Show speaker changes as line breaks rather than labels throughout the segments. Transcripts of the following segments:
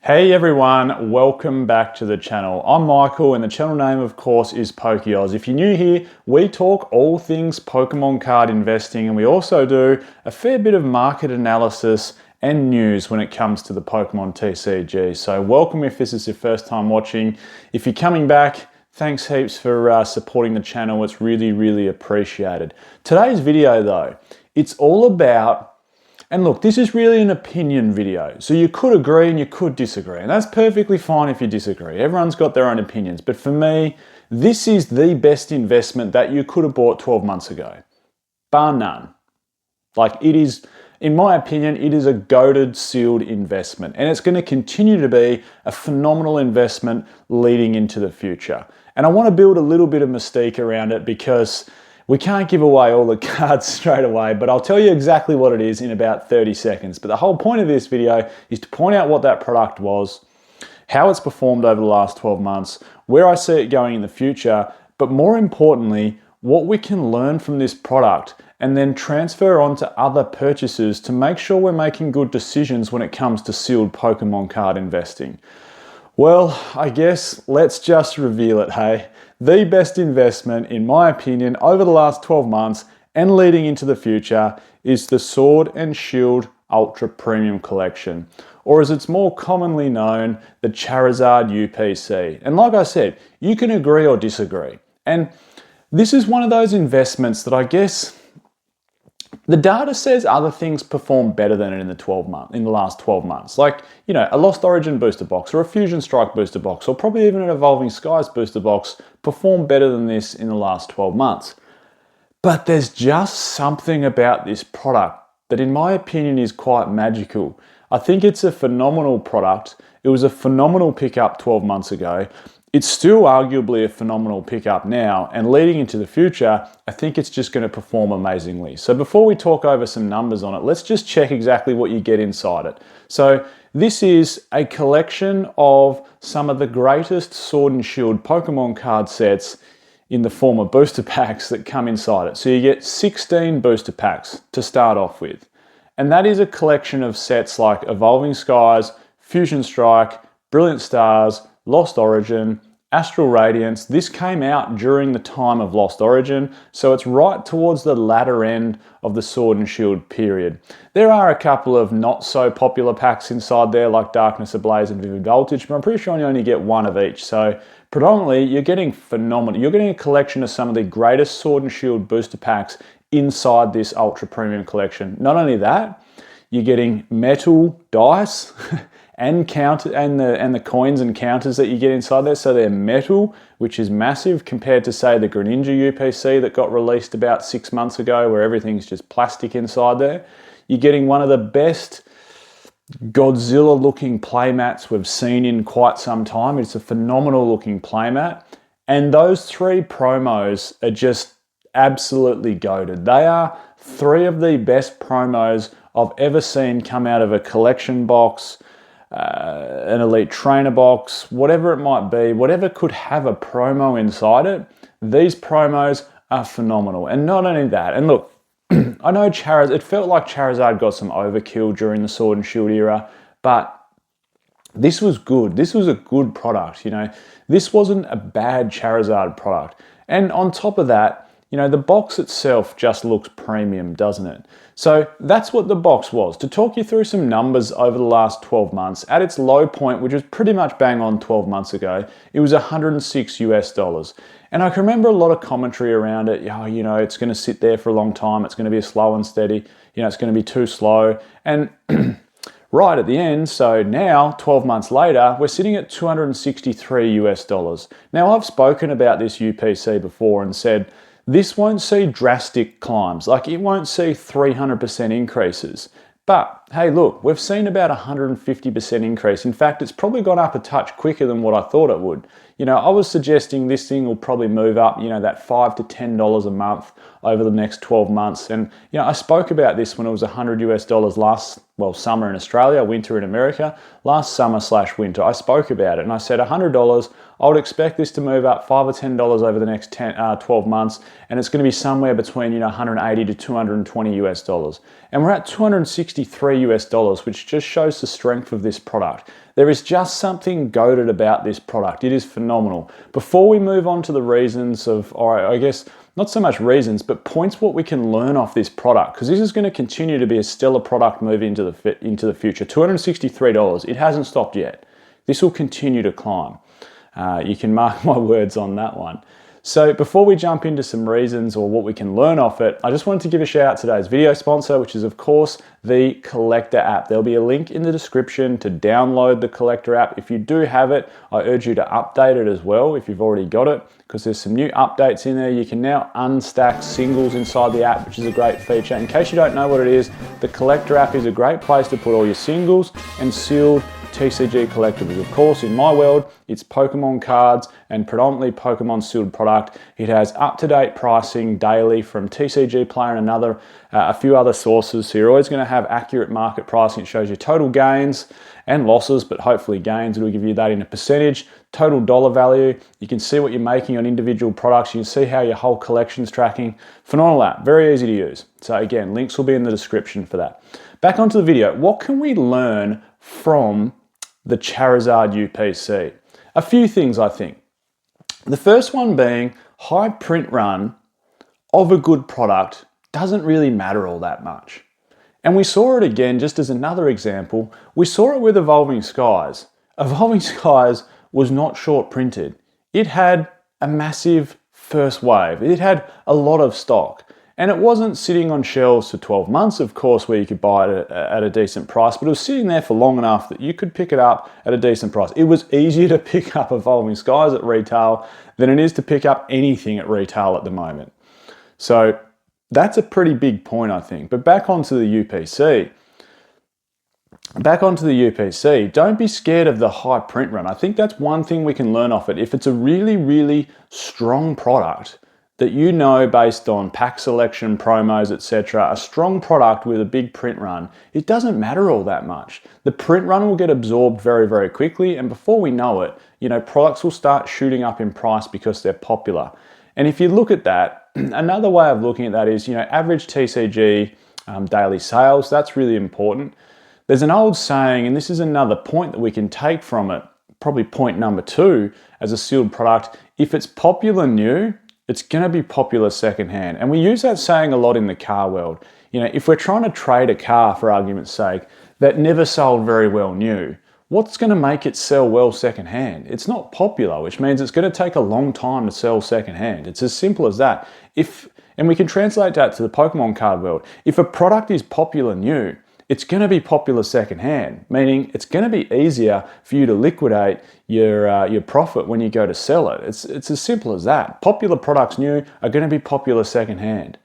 Hey everyone, welcome back to the channel. I'm Michael and the channel name of course is PokeOz. If you're new here, we talk all things Pokemon card investing and we also do a fair bit of market analysis and news when it comes to the Pokemon TCG. So welcome if this is your first time watching. If you're coming back, thanks heaps for supporting the channel. It's really appreciated. Today's video though, it's all about, and look, this is really an opinion video, so you could agree and you could disagree, and that's perfectly fine if you disagree. Everyone's got their own opinions, but for me, this is the best investment that you could have bought 12 months ago, bar none. Like it is, in my opinion, it is a goated sealed investment, and it's going to continue to be a phenomenal investment leading into the future. And I want to build a little bit of mystique around it because we can't give away all the cards straight away, but I'll tell you exactly what it is in about 30 seconds. But the whole point of this video is to point out what that product was, how it's performed over the last 12 months, where I see it going in the future, but more importantly, what we can learn from this product and then transfer on to other purchases to make sure we're making good decisions when it comes to sealed Pokemon card investing. Well, I guess let's just reveal it, hey? The best investment, in my opinion, over the last 12 months and leading into the future is the Sword and Shield Ultra Premium Collection, or as it's more commonly known, the Charizard UPC. And like I said, you can agree or disagree. And this is one of those investments that I guess the data says other things perform better than it in the last 12 months. Like, you know, a Lost Origin booster box or a Fusion Strike booster box or probably even an Evolving Skies booster box performed better than this in the last 12 months. But there's just something about this product that in my opinion is quite magical. I think it's a phenomenal product. It was a phenomenal pickup 12 months ago. It's still arguably a phenomenal pickup now, and leading into the future, I think it's just going to perform amazingly. So before we talk over some numbers on it, let's just check exactly what you get inside it. So this is a collection of some of the greatest Sword and Shield Pokemon card sets in the form of booster packs that come inside it. So you get 16 booster packs to start off with. And that is a collection of sets like Evolving Skies, Fusion Strike, Brilliant Stars, Lost Origin, Astral Radiance. This came out during the time of Lost Origin, so it's right towards the latter end of the Sword and Shield period. There are a couple of not so popular packs inside there like Darkness Ablaze and Vivid Voltage, but I'm pretty sure you only get one of each. So predominantly you're getting phenomenal. You're getting a collection of some of the greatest Sword and Shield booster packs inside this Ultra Premium collection. Not only that, you're getting metal dice and the coins and counters that you get inside there. So they're metal, which is massive compared to say the Greninja UPC that got released about 6 months ago where everything's just plastic inside there. You're getting one of the best Godzilla looking playmats we've seen in quite some time. It's a phenomenal looking playmat. And those three promos are just absolutely goated. They are three of the best promos I've ever seen come out of a collection box, an elite trainer box, whatever it might be, whatever could have a promo inside it. These promos are phenomenal. And not only that, and look, I know it felt like Charizard got some overkill during the Sword and Shield era, but this was good. This was a good product, you know. This wasn't a bad Charizard product. And on top of that, you know, the box itself just looks premium, doesn't it? So that's what the box was. To talk you through some numbers over the last 12 months, at its low point, which was pretty much bang on 12 months ago, it was $106 US. And I can remember a lot of commentary around it. Oh, you know, it's going to sit there for a long time. It's going to be slow and steady. You know, it's going to be too slow. And right at the end, so now 12 months later, we're sitting at $263 US. Now I've spoken about this UPC before and said, this won't see drastic climbs, like it won't see 300% increases. But hey, look, we've seen about 150% increase. In fact, it's probably gone up a touch quicker than what I thought it would. You know, I was suggesting this thing will probably move up, you know, that $5 to $10 a month over the next 12 months. And, you know, I spoke about this when it was $100 US last, well, summer in Australia, winter in America, last summer/winter. I spoke about it and I said $100, I would expect this to move up $5 or $10 over the next 12 months. And it's going to be somewhere between, you know, $180 to $220 US. And we're at $263 US dollars, which just shows the strength of this product. There is just something goated about this product. It is phenomenal. Before we move on to the reasons of, or I guess not so much reasons, but points what we can learn off this product, because this is going to continue to be a stellar product moving into the future. $263, it hasn't stopped yet. This will continue to climb. You can mark my words on that one. So before we jump into some reasons or what we can learn off it, I just wanted to give a shout out to today's video sponsor, which is of course the Collector app. There'll be a link in the description to download the Collector app. If you do have it, I urge you to update it as well if you've already got it, because there's some new updates in there. You can now unstack singles inside the app, which is a great feature. In case you don't know what it is, the Collector app is a great place to put all your singles and sealed TCG collectibles. Of course, in my world, it's Pokemon cards and predominantly Pokemon sealed product. It has up-to-date pricing daily from TCG Player and a few other sources. So you're always going to have accurate market pricing. It shows you total gains and losses, but hopefully gains. It'll give you that in a percentage, total dollar value. You can see what you're making on individual products. You can see how your whole collection's tracking. Phenomenal app, very easy to use. So again, links will be in the description for that. Back onto the video. What can we learn from the Charizard UPC? A few things, I think. The first one being high print run of a good product doesn't really matter all that much. And we saw it again, just as another example, we saw it with Evolving Skies. Evolving Skies was not short printed. It had a massive first wave. It had a lot of stock. And it wasn't sitting on shelves for 12 months, of course, where you could buy it at a decent price, but it was sitting there for long enough that you could pick it up at a decent price. It was easier to pick up Evolving Skies at retail than it is to pick up anything at retail at the moment. So that's a pretty big point, I think. But back onto the UPC. Don't be scared of the high print run. I think that's one thing we can learn off it. If it's a really, really strong product, that you know based on pack selection, promos, etc., a strong product with a big print run, it doesn't matter all that much. The print run will get absorbed very, very quickly, and before we know it, products will start shooting up in price because they're popular. And if you look at that, another way of looking at that is, average TCG daily sales. That's really important. There's an old saying, and this is another point that we can take from it, probably point number 2 as a sealed product. If it's popular new, it's going to be popular secondhand. And we use that saying a lot in the car world. If we're trying to trade a car, for argument's sake, that never sold very well new, what's going to make it sell well secondhand? It's not popular, which means it's going to take a long time to sell secondhand. It's as simple as that. And we can translate that to the Pokemon card world. If a product is popular new, it's going to be popular secondhand, meaning it's going to be easier for you to liquidate your profit when you go to sell it. It's as simple as that. Popular products new are going to be popular secondhand.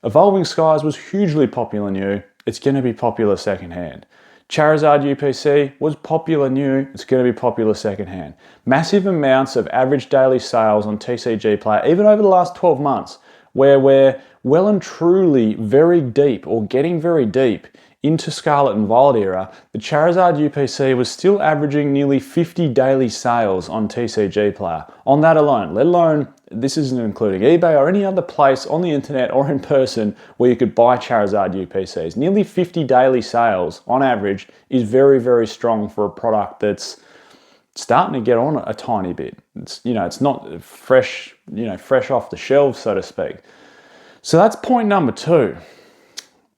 Evolving Skies was hugely popular new. It's going to be popular secondhand. Charizard UPC was popular new. It's going to be popular secondhand. Massive amounts of average daily sales on TCG Player, even over the last 12 months, where we're well and truly very deep or getting very deep into Scarlet and Violet era, the Charizard UPC was still averaging nearly 50 daily sales on TCG Player. On that alone, let alone, this isn't including eBay or any other place on the internet or in person where you could buy Charizard UPCs. Nearly 50 daily sales on average is very, very strong for a product that's starting to get on a tiny bit. It's not fresh, fresh off the shelves, so to speak. So that's point number 2.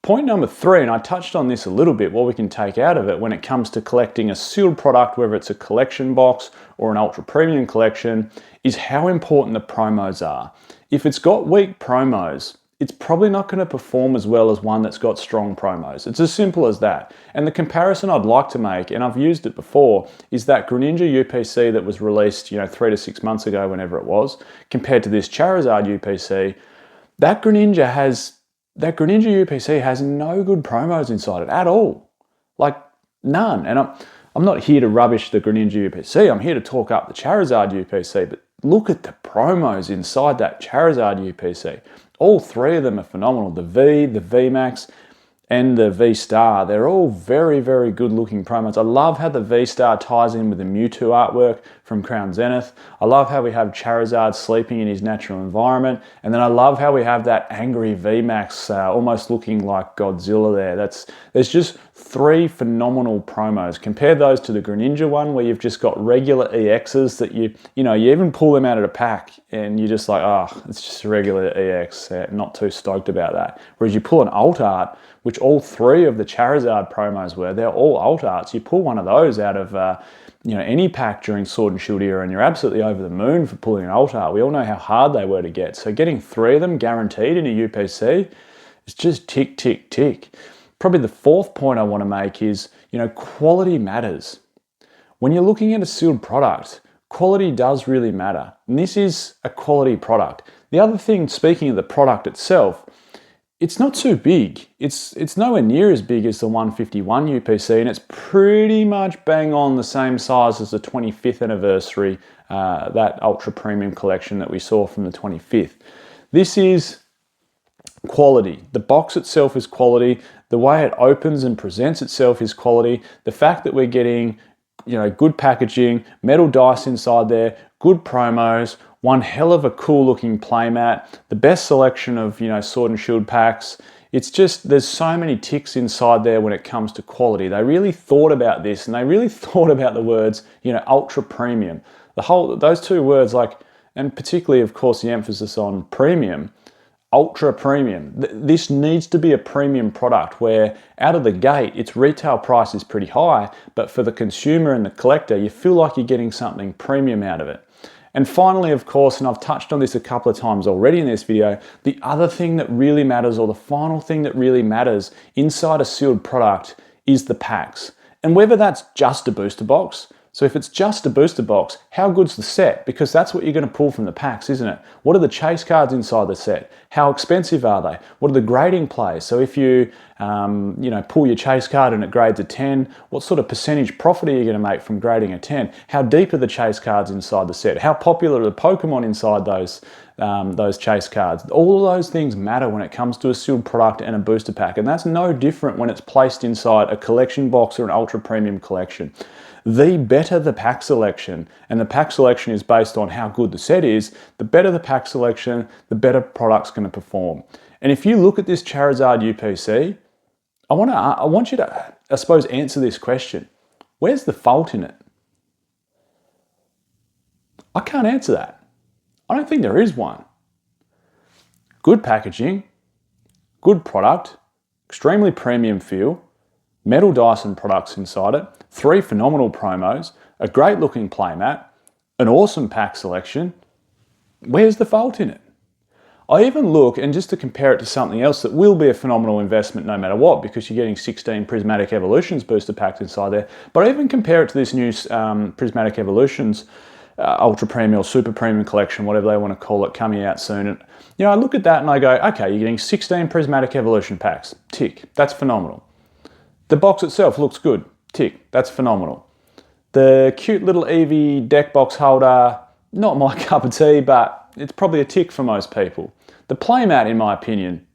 Point number 3, and I touched on this a little bit, what we can take out of it when it comes to collecting a sealed product, whether it's a collection box or an ultra premium collection, is how important the promos are. If it's got weak promos, it's probably not going to perform as well as one that's got strong promos. It's as simple as that. And the comparison I'd like to make, and I've used it before, is that Greninja UPC that was released 3 to 6 months ago, whenever it was, compared to this Charizard UPC. That Greninja UPC has no good promos inside it at all. Like, none. And I'm not here to rubbish the Greninja UPC. I'm here to talk up the Charizard UPC. But look at the promos inside that Charizard UPC. All 3 of them are phenomenal. The V, the VMAX, and the V-Star. They're all very, very good looking promos. I love how the V-Star ties in with the Mewtwo artwork from Crown Zenith. I love how we have Charizard sleeping in his natural environment. And then I love how we have that angry VMAX almost looking like Godzilla there. There's just 3 phenomenal promos. Compare those to the Greninja one, where you've just got regular EXs that you even pull them out of a pack and you're just like, oh, it's just a regular EX. Not too stoked about that. Whereas you pull an alt art, which all 3 of the Charizard promos were, they're all alt arts. You pull one of those out of any pack during Sword and Shield era, and you're absolutely over the moon for pulling an alt art. We all know how hard they were to get. So getting 3 of them guaranteed in a UPC is just tick, tick, tick. Probably the 4th point I want to make is, quality matters. When you're looking at a sealed product, quality does really matter. And this is a quality product. The other thing, speaking of the product itself, it's not too big. It's nowhere near as big as the 151 UPC, and it's pretty much bang on the same size as the 25th anniversary, that ultra premium collection that we saw from the 25th. This is quality. The box itself is quality. The way it opens and presents itself is quality. The fact that we're getting, good packaging, metal dice inside there, good promos, one hell of a cool looking playmat, the best selection of, Sword and Shield packs. It's just, there's so many ticks inside there when it comes to quality. They really thought about this, and they really thought about the words, ultra premium. Those 2 words, and particularly, of course, the emphasis on premium, ultra premium. This needs to be a premium product where out of the gate, its retail price is pretty high, but for the consumer and the collector, you feel like you're getting something premium out of it. And finally, of course, and I've touched on this a couple of times already in this video, the other thing that really matters, or the final thing that really matters inside a sealed product, is the packs. And whether that's just a booster box, so if it's just a booster box, how good's the set? Because that's what you're going to pull from the packs, isn't it? What are the chase cards inside the set? How expensive are they? What are the grading plays? So if you, pull your chase card and it grades a 10, what sort of percentage profit are you going to make from grading a 10? How deep are the chase cards inside the set? How popular are the Pokemon inside those chase cards? All of those things matter when it comes to a sealed product and a booster pack, and that's no different when it's placed inside a collection box or an ultra premium collection. The better the pack selection, and the pack selection is based on how good the set is, the better the pack selection, the better product's going to perform. And if you look at this Charizard UPC, I want you to, I suppose, answer this question. Where's the fault in it? I can't answer that. I don't think there is one. Good packaging, good product, extremely premium feel, metal Dyson products inside it, 3 phenomenal promos, a great looking playmat, an awesome pack selection. Where's the fault in it? I even look, and just to compare it to something else that will be a phenomenal investment no matter what, because you're getting 16 Prismatic Evolutions booster packs inside there, but I even compare it to this new Prismatic Evolutions ultra premium or super premium collection, whatever they want to call it, coming out soon. And I look at that and I go, okay, you're getting 16 Prismatic Evolution packs, tick, that's phenomenal. The box itself looks good, tick, that's phenomenal. The cute little Eevee deck box holder, not my cup of tea, but it's probably a tick for most people. The playmat, in my opinion,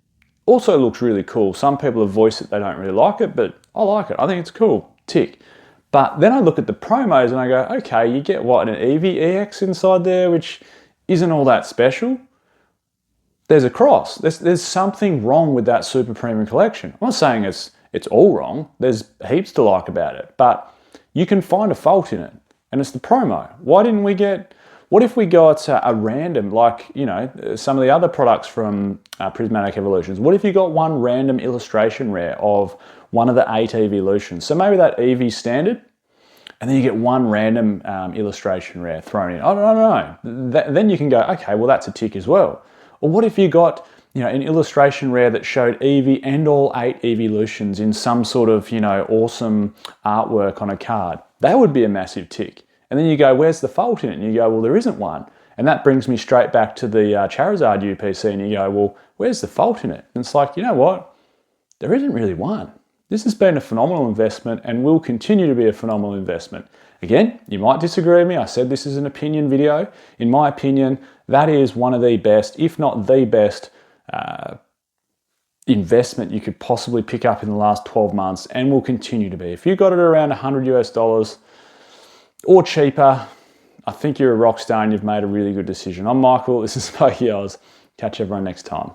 also looks really cool. Some people have voiced that they don't really like it, but I like it. I think it's cool, tick. But then I look at the promos and I go, okay, you get what, an Eevee EX inside there, which isn't all that special. There's a cross. There's something wrong with that super premium collection. I'm not saying it's all wrong. There's heaps to like about it, but you can find a fault in it, and it's the promo. What if we got a random, like, some of the other products from Prismatic Evolutions? What if you got one random illustration rare of one of the 8 evolutions? So maybe that Eevee standard, and then you get one random illustration rare thrown in. I don't know. Then you can go, okay, well, that's a tick as well. Or what if you got, an illustration rare that showed Eevee and all 8 evolutions in some sort of, awesome artwork on a card? That would be a massive tick. And then you go, where's the fault in it? And you go, well, there isn't one. And that brings me straight back to the Charizard UPC, and you go, well, where's the fault in it? And it's like, you know what? There isn't really one. This has been a phenomenal investment and will continue to be a phenomenal investment. Again, you might disagree with me. I said this is an opinion video. In my opinion, that is one of the best, if not the best, investment you could possibly pick up in the last 12 months and will continue to be. If you got it around $100 US or cheaper, I think you're a rock star and you've made a really good decision. I'm Michael, this is Pokey Oz. Catch everyone next time.